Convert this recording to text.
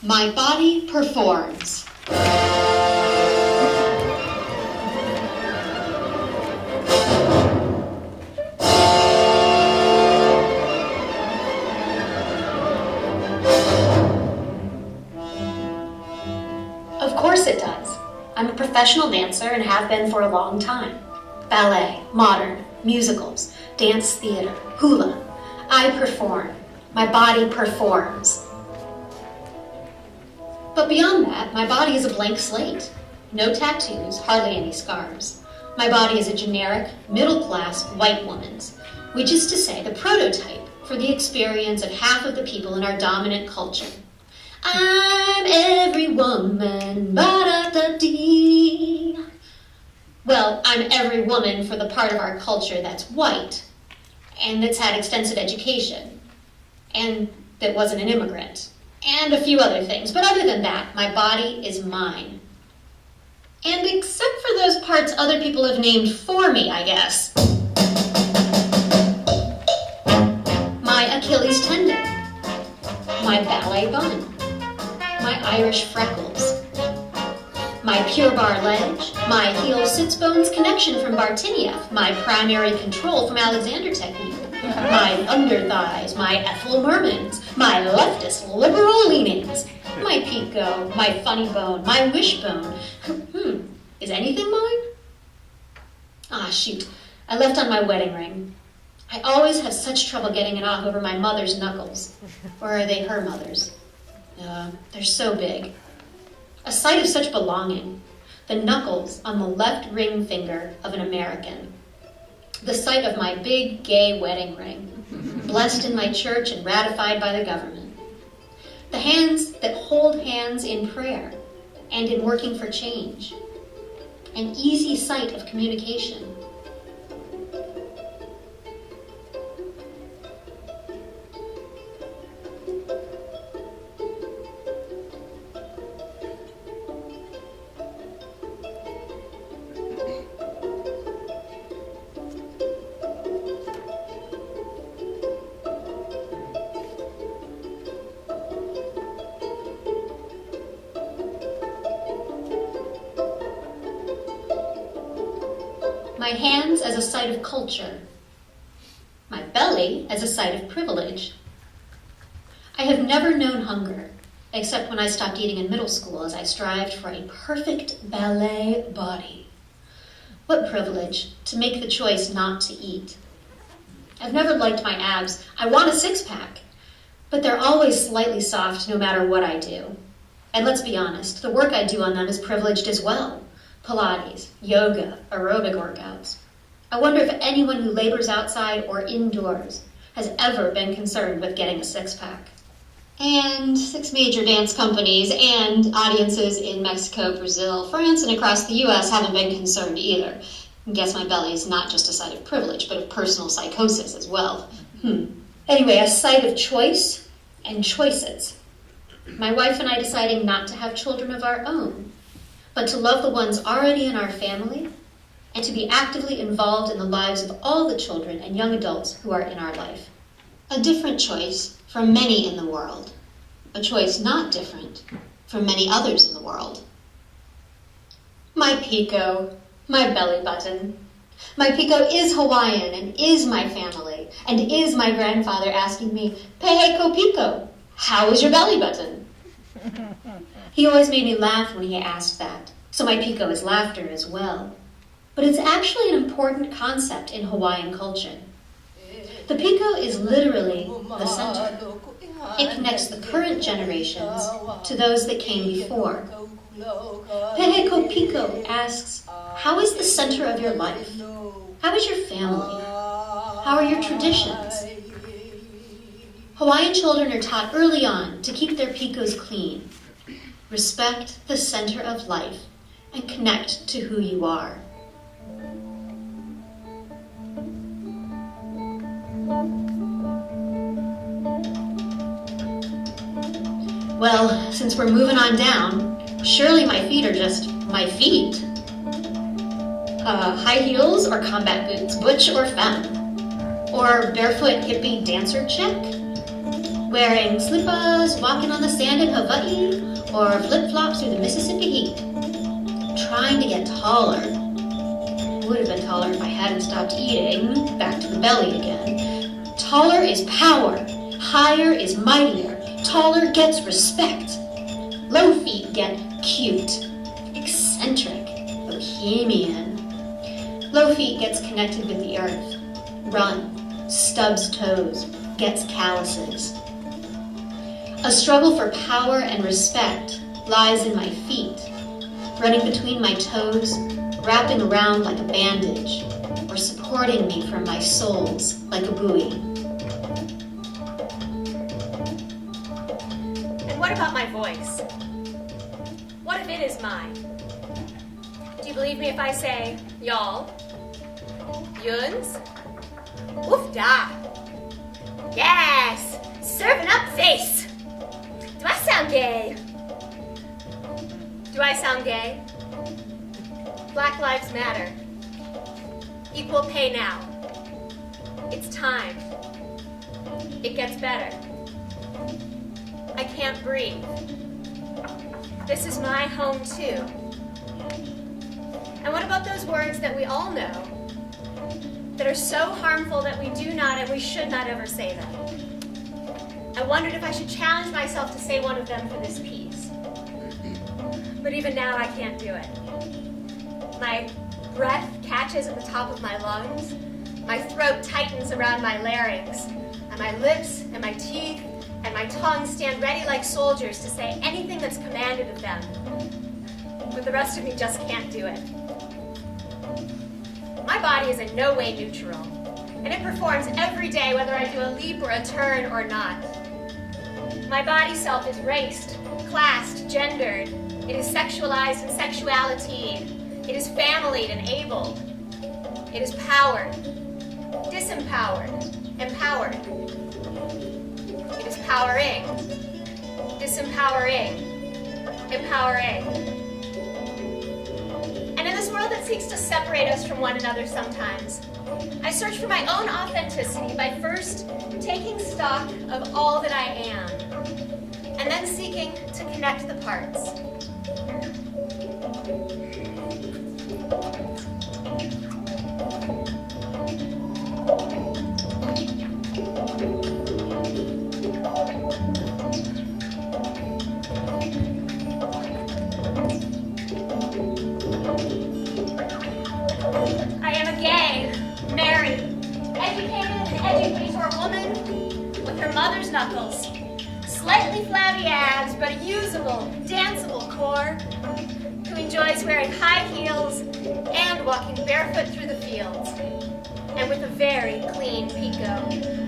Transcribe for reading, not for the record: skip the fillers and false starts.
My body performs. Of course it does. I'm a professional dancer and have been for a long time. Ballet, modern, musicals, dance theater, hula. I perform. My body performs. But beyond that, my body is a blank slate. No tattoos, hardly any scars. My body is a generic, middle-class, white woman's, which is to say the prototype for the experience of half of the people in our dominant culture. I'm every woman, ba-da-da-dee. Well, I'm every woman for the part of our culture that's white, and that's had extensive education, and that wasn't an immigrant, and a few other things. But other than that, my body is mine. And except for those parts other people have named for me, I guess. My Achilles tendon, my ballet bun, my Irish freckles, my Pure Bar ledge, my heel sits bones connection from Bartinieff, my primary control from Alexander technique, my under thighs, my Ethel Mermans, my leftist liberal leanings, my Piko, my funny bone, my wishbone. Is anything mine? Ah, shoot. I left on my wedding ring. I always have such trouble getting it off over my mother's knuckles. Or are they her mother's? They're so big. A sight of such belonging. The knuckles on the left ring finger of an American. The sight of my big gay wedding ring, blessed in my church and ratified by the government. The hands that hold hands in prayer and in working for change. An easy sight of communication. My hands as a site of culture. My belly as a site of privilege. I have never known hunger, except when I stopped eating in middle school as I strived for a perfect ballet body. What privilege to make the choice not to eat. I've never liked my abs. I want a six-pack, but they're always slightly soft no matter what I do. And let's be honest, the work I do on them is privileged as well. Pilates, yoga, aerobic workouts. I wonder if anyone who labors outside or indoors has ever been concerned with getting a six-pack. And 6 major dance companies and audiences in Mexico, Brazil, France, and across the US haven't been concerned either. I guess my belly is not just a site of privilege, but of personal psychosis as well. Anyway, a site of choice and choices. My wife and I deciding not to have children of our own, but to love the ones already in our family, and to be actively involved in the lives of all the children and young adults who are in our life. A different choice from many in the world. A choice not different from many others in the world. My Piko, my belly button. My Piko is Hawaiian and is my family, and is my grandfather asking me, Peheko Piko, how is your belly button? He always made me laugh when he asked that, so my Piko is laughter as well. But it's actually an important concept in Hawaiian culture. The Piko is literally the center. It connects the current generations to those that came before. Peheko Piko asks, how is the center of your life? How is your family? How are your traditions? Hawaiian children are taught early on to keep their Pikos clean. Respect the center of life and connect to who you are. Well, since we're moving on down, surely my feet are just my feet. High heels or combat boots, butch or femme? Or barefoot hippie dancer chick? wearing slippers, walking on the sand in Hawaii, or flip-flops through the Mississippi heat. Trying to get taller. Would have been taller if I hadn't stopped eating. Back to the belly again. Taller is power. Higher is mightier. Taller gets respect. Low feet get cute, eccentric, bohemian. Low feet gets connected with the earth. Run, stubs toes, gets calluses. A struggle for power and respect lies in my feet, running between my toes, wrapping around like a bandage, or supporting me from my soles like a buoy. And what about my voice? What if it is mine? Do you believe me if I say, y'all, yuns, woof da, yes, serving up face. Do I sound gay? Do I sound gay? Black Lives Matter. Equal pay now. It's time. It gets better. I can't breathe. This is my home too. And what about those words that we all know that are so harmful that we do not and we should not ever say them? I wondered if I should challenge myself to say one of them for this piece. But even now I can't do it. My breath catches at the top of my lungs, my throat tightens around my larynx, and my lips and my teeth and my tongue stand ready like soldiers to say anything that's commanded of them. But the rest of me just can't do it. My body is in no way neutral, and it performs every day whether I do a leap or a turn or not. My body self is raced, classed, gendered. It is sexualized and sexuality. It is familyed and abled. It is powered, disempowered, empowered. It is powering, disempowering, empowering. And in this world that seeks to separate us from one another sometimes, I search for my own authenticity by first taking stock of all that I am, and then seeking to connect the parts. I am a gay, married, educated and educator woman with her mother's knuckles, slightly flabby abs, but a usable, danceable core, who enjoys wearing high heels and walking barefoot through the fields, and with a very clean Piko.